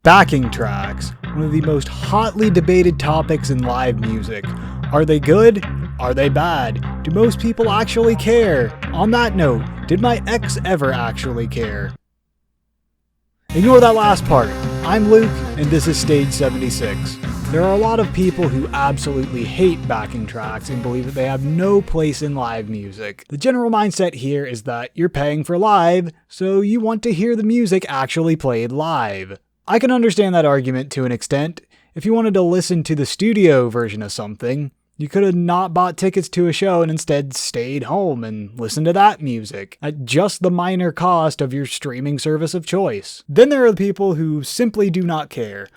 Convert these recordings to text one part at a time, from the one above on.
Backing tracks, one of the most hotly debated topics in live music. Are they good? Are they bad? Do most people actually care? On that note, did my ex ever actually care? Ignore that last part. I'm Luke, and this is Stage 76. There are a lot of people who absolutely hate backing tracks and believe that they have no place in live music. The general mindset here is that you're paying for live, so you want to hear the music actually played live. I can understand that argument to an extent. If you wanted to listen to the studio version of something, you could have not bought tickets to a show and instead stayed home and listened to that music at just the minor cost of your streaming service of choice. Then there are the people who simply do not care.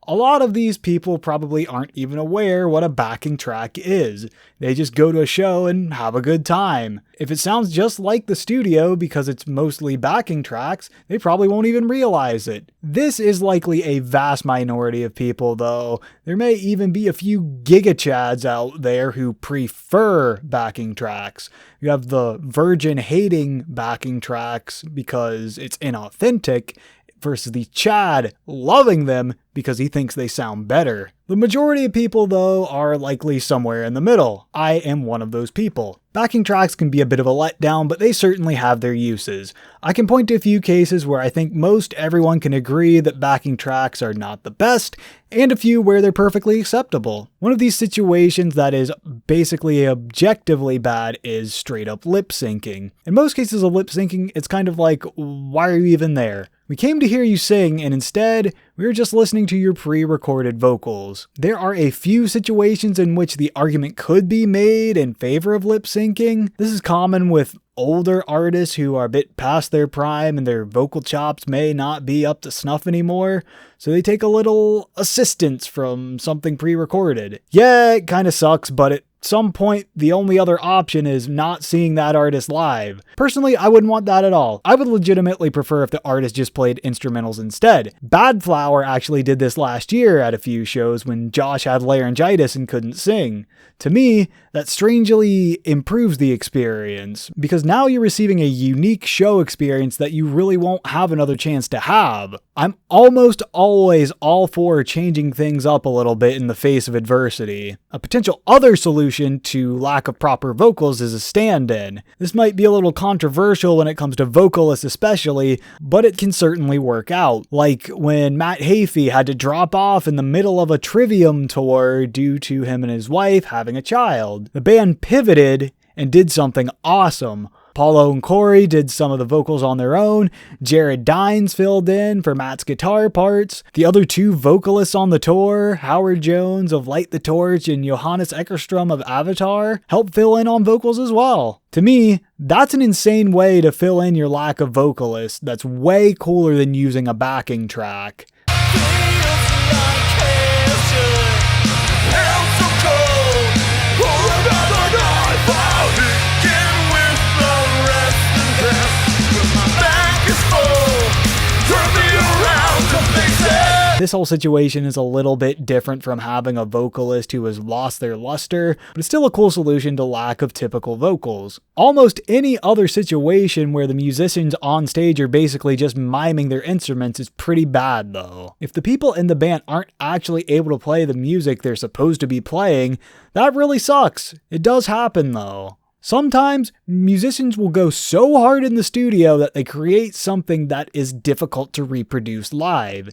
A lot of these people probably aren't even aware what a backing track is. They just go to a show and have a good time. If it sounds just like the studio because it's mostly backing tracks, they probably won't even realize it. This is likely a vast minority of people though. There may even be a few gigachads out there who prefer backing tracks. You have the virgin hating backing tracks because it's inauthentic, versus the Chad loving them because he thinks they sound better. The majority of people, though, are likely somewhere in the middle. I am one of those people. Backing tracks can be a bit of a letdown, but they certainly have their uses. I can point to a few cases where I think most everyone can agree that backing tracks are not the best, and a few where they're perfectly acceptable. One of these situations that is basically objectively bad is straight up lip syncing. In most cases of lip syncing, it's kind of like, why are you even there? We came to hear you sing, and instead, we were just listening to your pre-recorded vocals. There are a few situations in which the argument could be made in favor of lip syncing. This is common with older artists who are a bit past their prime and their vocal chops may not be up to snuff anymore, so they take a little assistance from something pre-recorded. Yeah, it kind of sucks, but at some point, the only other option is not seeing that artist live. Personally, I wouldn't want that at all. I would legitimately prefer if the artist just played instrumentals instead. Bad Flower actually did this last year at a few shows when Josh had laryngitis and couldn't sing. To me, that strangely improves the experience, because now you're receiving a unique show experience that you really won't have another chance to have. I'm almost always all for changing things up a little bit in the face of adversity. A potential other solution to lack of proper vocals is a stand-in. This might be a little controversial when it comes to vocalists especially, but it can certainly work out. Like when Matt Heafy had to drop off in the middle of a Trivium tour due to him and his wife having a child. The band pivoted and did something awesome. Paulo and Corey did some of the vocals on their own. Jared Dines filled in for Matt's guitar parts. The other two vocalists on the tour, Howard Jones of Light the Torch and Johannes Eckerstrom of Avatar, helped fill in on vocals as well. To me, that's an insane way to fill in your lack of vocalists that's way cooler than using a backing track. This whole situation is a little bit different from having a vocalist who has lost their luster, but it's still a cool solution to lack of typical vocals. Almost any other situation where the musicians on stage are basically just miming their instruments is pretty bad though. If the people in the band aren't actually able to play the music they're supposed to be playing, that really sucks. It does happen though. Sometimes, musicians will go so hard in the studio that they create something that is difficult to reproduce live.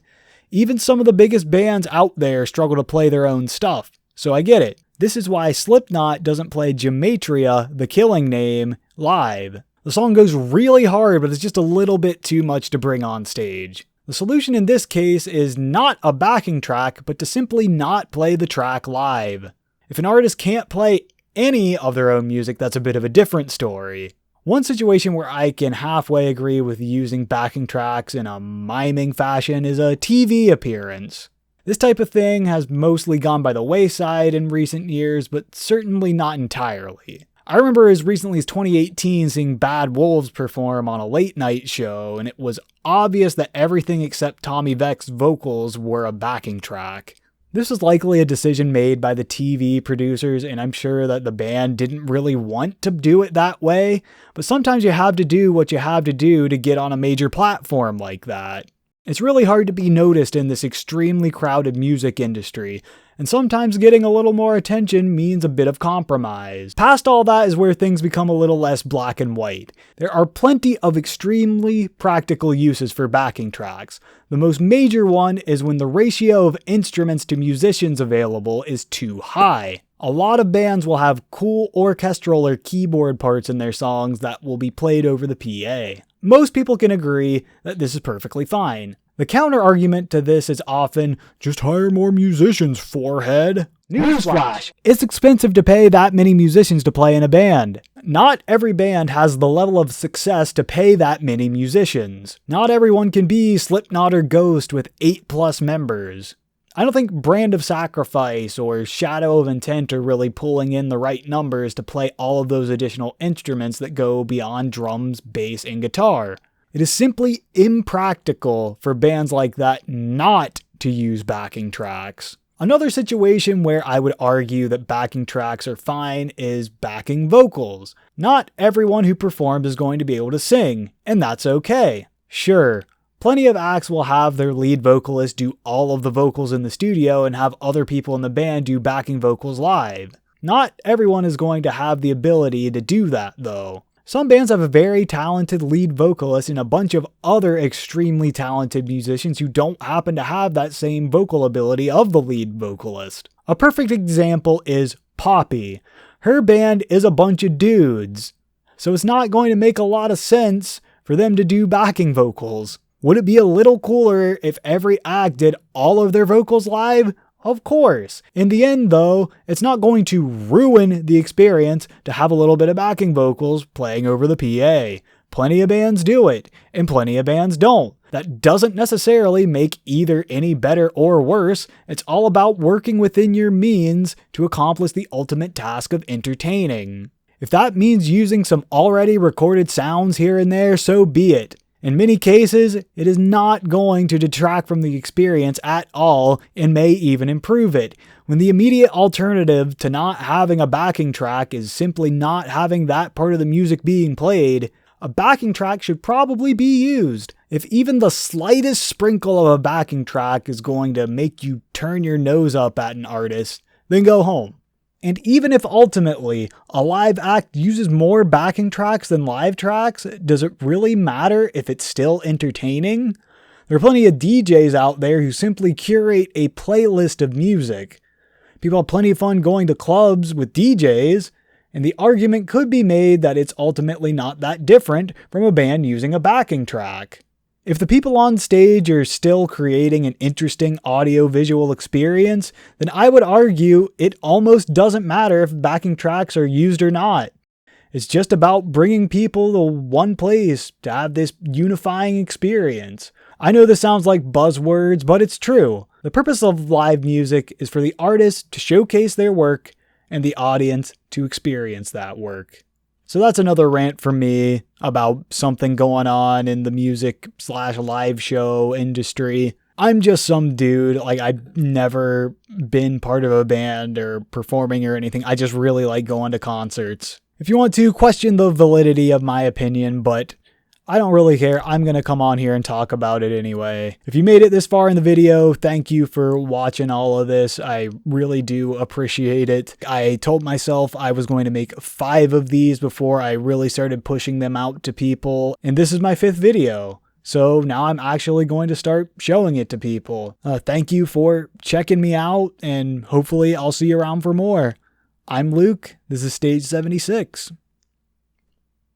Even some of the biggest bands out there struggle to play their own stuff, so I get it. This is why Slipknot doesn't play Gematria, the Killing Name, live. The song goes really hard, but it's just a little bit too much to bring on stage. The solution in this case is not a backing track, but to simply not play the track live. If an artist can't play any of their own music, that's a bit of a different story. One situation where I can halfway agree with using backing tracks in a miming fashion is a TV appearance. This type of thing has mostly gone by the wayside in recent years, but certainly not entirely. I remember as recently as 2018 seeing Bad Wolves perform on a late night show, and it was obvious that everything except Tommy Vex's vocals were a backing track. This was likely a decision made by the TV producers, and I'm sure that the band didn't really want to do it that way, but sometimes you have to do what you have to do to get on a major platform like that. It's really hard to be noticed in this extremely crowded music industry, and sometimes getting a little more attention means a bit of compromise. Past all that is where things become a little less black and white. There are plenty of extremely practical uses for backing tracks. The most major one is when the ratio of instruments to musicians available is too high. A lot of bands will have cool orchestral or keyboard parts in their songs that will be played over the PA. Most people can agree that this is perfectly fine. The counter-argument to this is often, just hire more musicians, forehead. Newsflash! It's expensive to pay that many musicians to play in a band. Not every band has the level of success to pay that many musicians. Not everyone can be Slipknot or Ghost with 8+ members. I don't think Brand of Sacrifice or Shadow of Intent are really pulling in the right numbers to play all of those additional instruments that go beyond drums, bass, and guitar. It is simply impractical for bands like that not to use backing tracks. Another situation where I would argue that backing tracks are fine is backing vocals. Not everyone who performs is going to be able to sing, and that's okay. Sure, plenty of acts will have their lead vocalist do all of the vocals in the studio and have other people in the band do backing vocals live. Not everyone is going to have the ability to do that, though. Some bands have a very talented lead vocalist and a bunch of other extremely talented musicians who don't happen to have that same vocal ability of the lead vocalist. A perfect example is Poppy. Her band is a bunch of dudes, so it's not going to make a lot of sense for them to do backing vocals. Would it be a little cooler if every act did all of their vocals live? Of course. In the end, though, it's not going to ruin the experience to have a little bit of backing vocals playing over the PA. Plenty of bands do it, and plenty of bands don't. That doesn't necessarily make either any better or worse. It's all about working within your means to accomplish the ultimate task of entertaining. If that means using some already recorded sounds here and there, so be it. In many cases, it is not going to detract from the experience at all and may even improve it. When the immediate alternative to not having a backing track is simply not having that part of the music being played, a backing track should probably be used. If even the slightest sprinkle of a backing track is going to make you turn your nose up at an artist, then go home. And even if ultimately a live act uses more backing tracks than live tracks, does it really matter if it's still entertaining? There are plenty of DJs out there who simply curate a playlist of music. People have plenty of fun going to clubs with DJs, and the argument could be made that it's ultimately not that different from a band using a backing track. If the people on stage are still creating an interesting audio-visual experience, then I would argue it almost doesn't matter if backing tracks are used or not. It's just about bringing people to one place to have this unifying experience. I know this sounds like buzzwords, but it's true. The purpose of live music is for the artist to showcase their work and the audience to experience that work. So that's another rant from me about something going on in the music/live show industry. I'm just some dude, I've never been part of a band or performing or anything. I just really like going to concerts. If you want to question the validity of my opinion, but I don't really care. I'm going to come on here and talk about it anyway. If you made it this far in the video, thank you for watching all of this. I really do appreciate it. I told myself I was going to make 5 of these before I really started pushing them out to people, and this is my 5th video. So now I'm actually going to start showing it to people. Thank you for checking me out, and hopefully I'll see you around for more. I'm Luke. This is Stage 76.